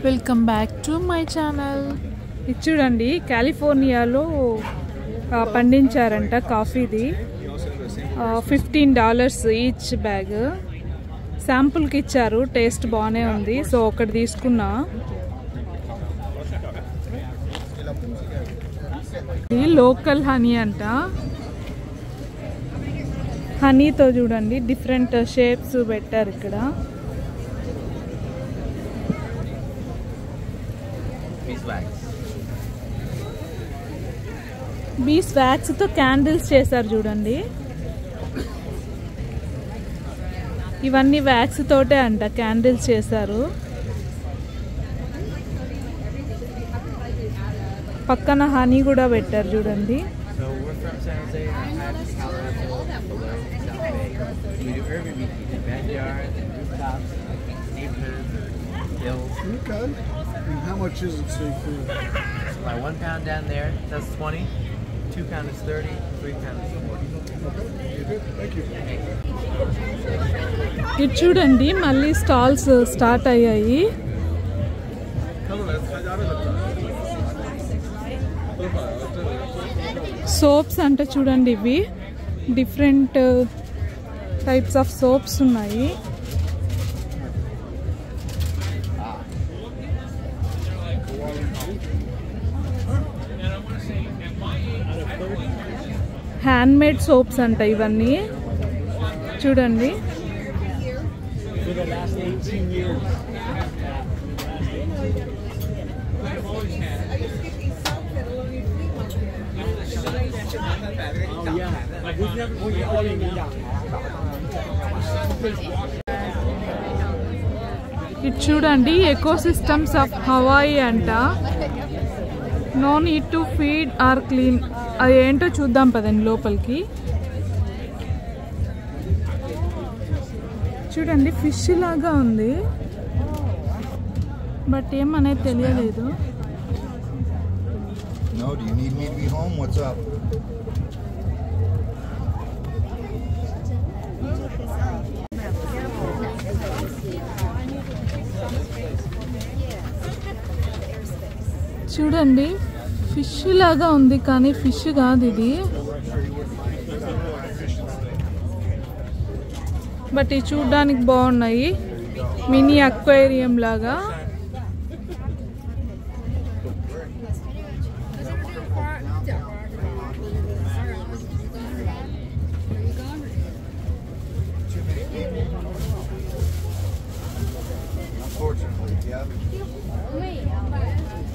Welcome back to my channel. ఇది చూడండి, కాలిఫోర్నియాలో పండించారంట కాఫీది. $15 each bag. శాంపుల్కి ఇచ్చారు, టేస్ట్ బాగానే ఉంది. సో ఒకటి తీసుకున్నా. ఇది లోకల్ హనీ అంట. హనీతో చూడండి డిఫరెంట్ షేప్స్ పెట్టారు ఇక్కడ. బీస్ వ్యాక్స్ తో క్యాండిల్స్ చేశారు చూడండి. ఇవన్నీ వ్యాక్స్ తోటే అంట క్యాండిల్స్ చేశారు. పక్కన హనీ కూడా పెట్టారు చూడండి. Okay. And how much is it, seafood? About 1 pound down there, that's 20. 2 pound is 30. 3 pound is 40. Okay. You're good. Thank you. ఇది చూడండి, మళ్ళీ స్టాల్స్ స్టార్ట్ అయ్యాయి. సోప్స్ అంటే చూడండి, ఇవి డిఫరెంట్ టైప్స్ ఆఫ్ సోప్స్ ఉన్నాయి. హ్యాండ్ మేడ్ సోప్స్ అంట ఇవన్నీ చూడండి. ఇది చూడండి, ఎకో సిస్టమ్స్ ఆఫ్ హవాయి అంట. No need to feed or clean. అది ఏంటో చూద్దాం పదండి లోపలికి. చూడండి, ఫిష్ లాగా ఉంది, బట్ ఏమనేది తెలియలేదు. No, do you need me to be home? What's up? చూడండి, ఫిష్ లాగా ఉంది కానీ ఫిష్ కాదు ఇది. బట్ ఇవి చూడడానికి బాగున్నాయి, మినీ అక్వేరియం లాగా.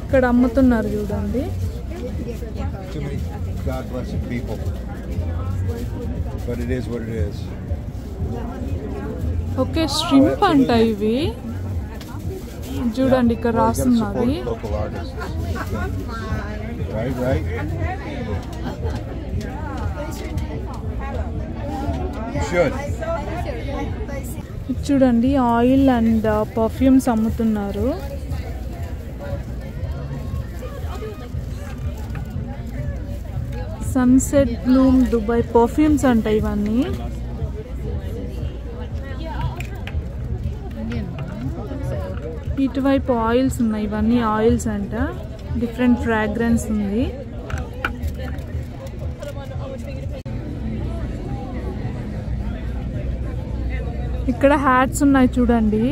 ఇక్కడ అమ్ముతున్నారు చూడండి. Too many God blessed people. But it is what it is. Okay, shrimp అంట ఇవి. చూడండి, ఇక్కడ రాస్తున్నది. Local artists. Right? You should. చూడండి, ఆయిల్ అండ్ పర్ఫ్యూమ్స్ అమ్ముతున్నారు. సన్సెట్ బ్లూమ్ దుబాయ్ పర్ఫ్యూమ్స్ అంట ఇవన్నీ. ఇటువైపు ఆయిల్స్ ఉన్నాయి, ఇవన్నీ ఆయిల్స్ అంట. డిఫరెంట్ ఫ్రాగ్రెన్స్ ఉంది. ఇక్కడ హ్యాట్స్ ఉన్నాయి చూడండి,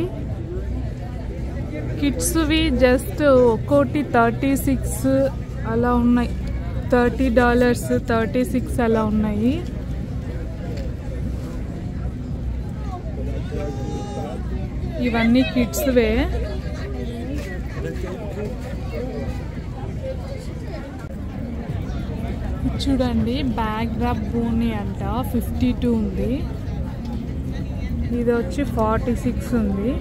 కిడ్స్వి. జస్ట్ ఒక్కోటి 36 అలా ఉన్నాయి. $30, 36 అలా ఉన్నాయి. ఇవన్నీ కిడ్స్వే. చూడండి, బ్యాగ్ ర్యాప్ బోనీ అంట 52 ఉంది. ఇది వచ్చి 46 ఉంది.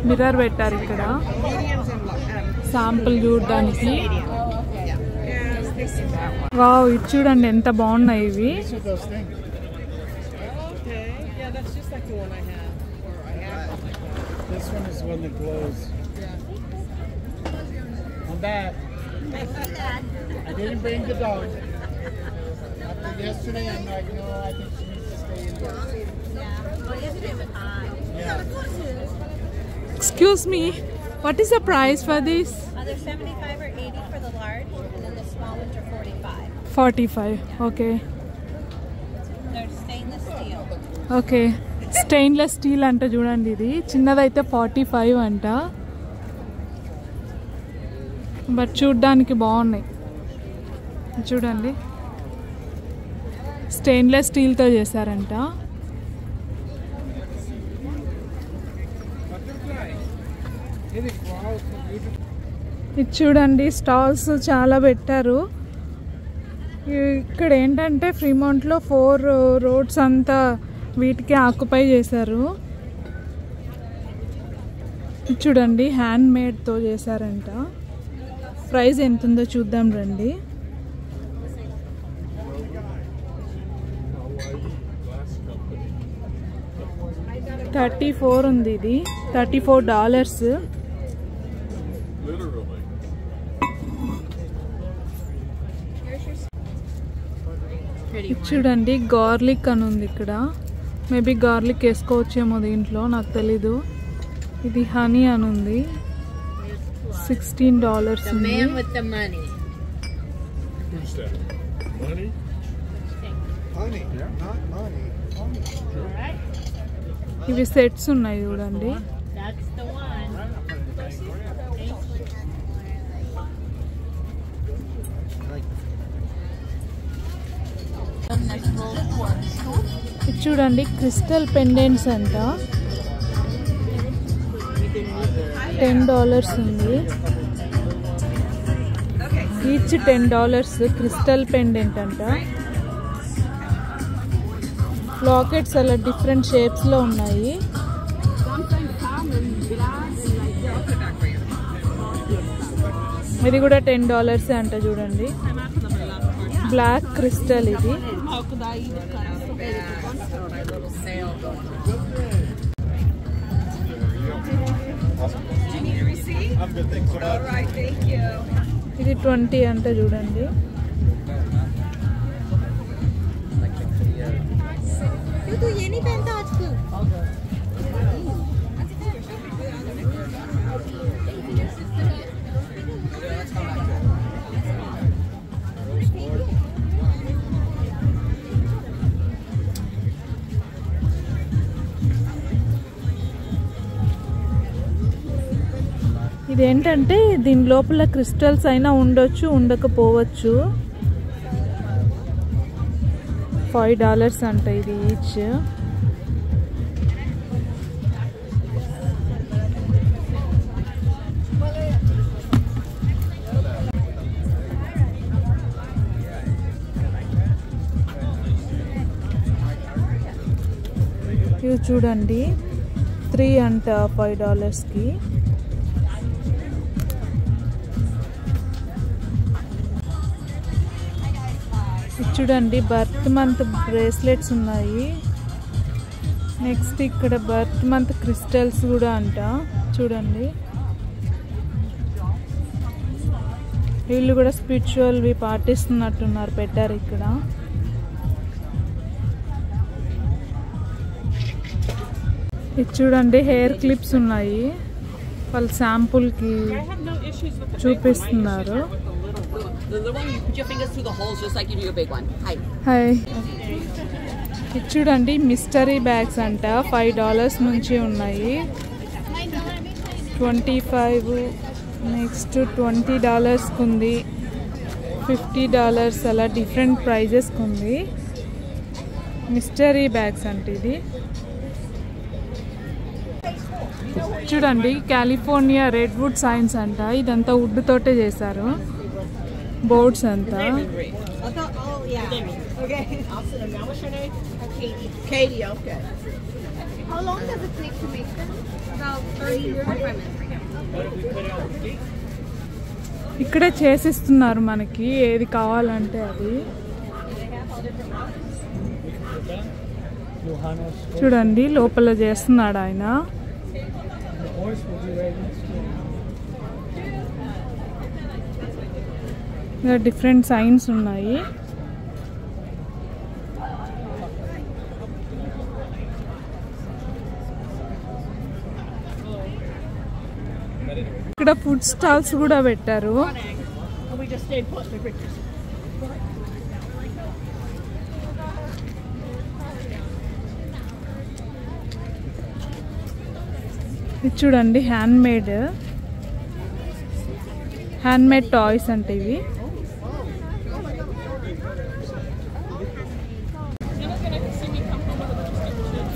మిర్రర్ పెట్టారు ఇక్కడ శాంపుల్ చూడడానికి. వావ్, ఇది చూడండి ఎంత బాగున్నాయి ఇవి. I didn't bring the dog. After yesterday, I'm like, no, I think she needs to stay indoors. Yeah. Excuse me, what is the price for this? They're 75 or 80 for the large, and then the small ones are 45. 45. Okay. They're stainless steel. Okay stainless steel అంట చూడండి. ఇది చిన్నదైతే 45 అంట. But చూడ్డానికి బాగున్నాయి చూడండి. Stainless స్టీల్తో చేశారంట. ఇది చూడండి స్టాల్స్ చాలా పెట్టారు. ఇక్కడ ఏంటంటే ఫ్రీమౌంట్లో 4 రోడ్స్ అంతా వీటికి ఆక్యుపై చేశారు. చూడండి హ్యాండ్ మేడ్తో చేశారంట. ప్రైస్ ఎంత ఉందో చూద్దాం రండి. $34 ఉంది. ఇది $34. చూడండి గార్లిక్ అని ఉంది ఇక్కడ. మేబీ గార్లిక్ వేసుకోవచ్చేమో దీంట్లో, నాకు తెలీదు. ఇది హనీ అని ఉంది. $16 ఉంది. ఇవి సెట్స్ ఉన్నాయి చూడండి. ఇది చూడండి క్రిస్టల్ పెండెంట్స్ అంట. $10 ఉంది. ఈచ్ $10 క్రిస్టల్ పెండెంట్ అంట. లాకెట్స్ అలా డిఫరెంట్ షేప్స్లో ఉన్నాయి. ఇది కూడా $10 అంట చూడండి. బ్లాక్ క్రిస్టల్ ఇది. ఇది 20 అంట చూడండి. ఇదేంటంటే దీని లోపల క్రిస్టల్స్ అయినా ఉండొచ్చు, ఉండకపోవచ్చు. $5 అంట ఇది ఈచ్. ఇవి చూడండి 3 అంట $5కి. చూడండి బర్త్ మంత్ బ్రేస్లెట్స్ ఉన్నాయి. నెక్స్ట్ ఇక్కడ బర్త్ మంత్ క్రిస్టల్స్ కూడా అంట చూడండి. వీళ్ళు కూడా స్పిరిచువల్వి పాటిస్తున్నట్టున్నారు, పెట్టారు ఇక్కడ. ఇది చూడండి హెయిర్ క్లిప్స్ ఉన్నాయి. వాళ్ళు శాంపుల్కి చూపిస్తున్నారు. హాయ్. ఇది చూడండి మిస్టరీ బ్యాగ్స్ అంట. $5 నుంచి ఉన్నాయి. 25, నెక్స్ట్ $20 ఉంది, $50 అలా డిఫరెంట్ ప్రైజెస్కి ఉంది. మిస్టరీ బ్యాగ్స్ అంటే ఇది. చూడండి కాలిఫోర్నియా రెడ్వుడ్ సైన్స్ అంట. ఇదంతా వుడ్ తోటే చేశారు. బోర్డ్స్ అంతా. ఇక్కడే చేసిస్తున్నారు మనకి ఏది కావాలంటే అది. చూడండి లోపల చేస్తున్నాడు ఆయన. డిఫరెంట్ సైన్స్ ఉన్నాయి. ఇక్కడ ఫుడ్ స్టాల్స్ కూడా పెట్టారు. ఇది చూడండి హ్యాండ్ మేడ్ టాయ్స్ అంటే ఇవి.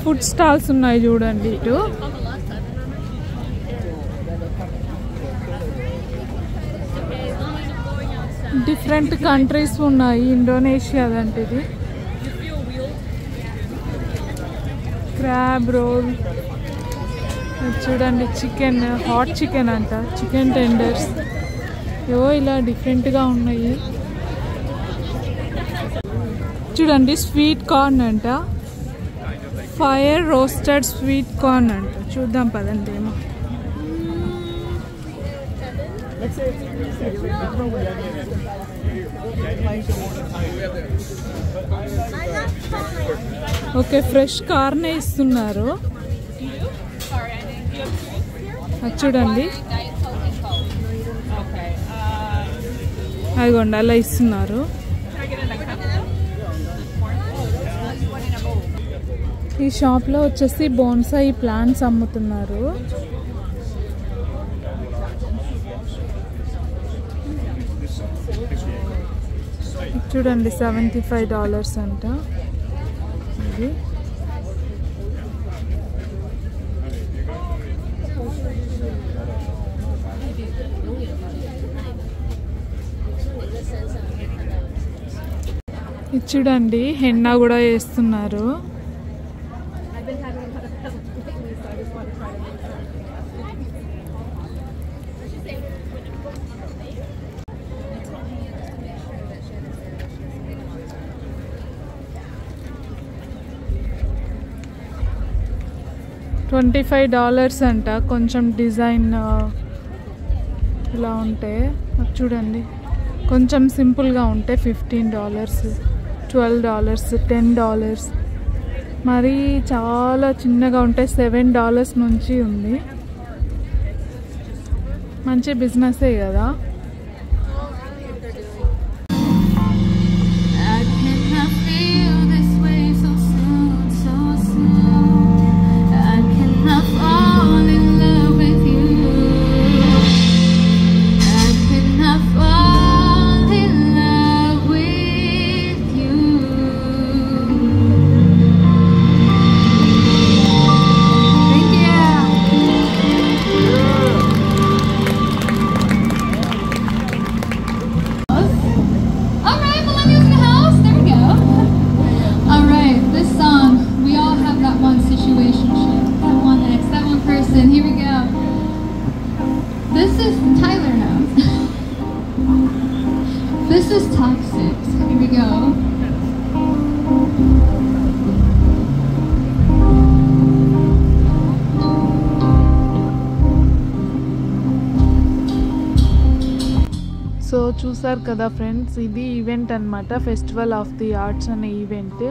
ఫుడ్ స్టాల్స్ ఉన్నాయి చూడండి ఇటు. డిఫరెంట్ కంట్రీస్ ఉన్నాయి. ఇండోనేషియా అంటే ఇది. క్రాబ్ రోల్ చూడండి, చికెన్ హాట్ చికెన్ అంట, చికెన్ టెండర్స్ ఏవో ఇలా డిఫరెంట్గా ఉన్నాయి. చూడండి స్వీట్ కార్న్ అంట, ఫైర్ రోస్టెడ్ స్వీట్ కార్న్ అంట. చూద్దాం పదండి ఏమో. ఓకే, ఫ్రెష్ కార్నే ఇస్తున్నారు. చూడండి అదిగోండి అలా ఇస్తున్నారు. ఈ షాప్లో వచ్చేసి బోన్సాయి ప్లాంట్స్ అమ్ముతున్నారు. చూడండి $75 అంట. ఇది చూడండి హెన్నా కూడా వేస్తున్నారు. $25 అంట. కొంచెం డిజైన్ ఇలా ఉంటే చూడండి, కొంచెం సింపుల్గా ఉంటే $15, $12, $10. మరి చాలా చిన్నగా ఉంటే $7 నుంచి ఉంది. మంచి బిజినెసే కదా. This is Tyler now. This is toxic. Here we go. So చూసారు కదా ఫ్రెండ్స్, ఇది ఈవెంట్ అన్నమాట. ఫెస్టివల్ ఆఫ్ ది ఆర్ట్స్ అనే ఈవెంట్.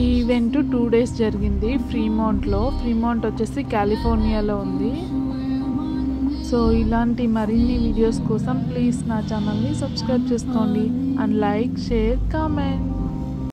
ఈ ఈవెంట్ 2 days జరిగింది ఫ్రీమాంట్లో. ఫ్రీమాంట్ వచ్చేసి కాలిఫోర్నియాలో ఉంది. సో ఇలాంటి మరిన్ని వీడియోస్ కోసం ప్లీజ్ నా ఛానల్ని సబ్స్క్రైబ్ చేసుకోండి అండ్ లైక్, షేర్, కామెంట్.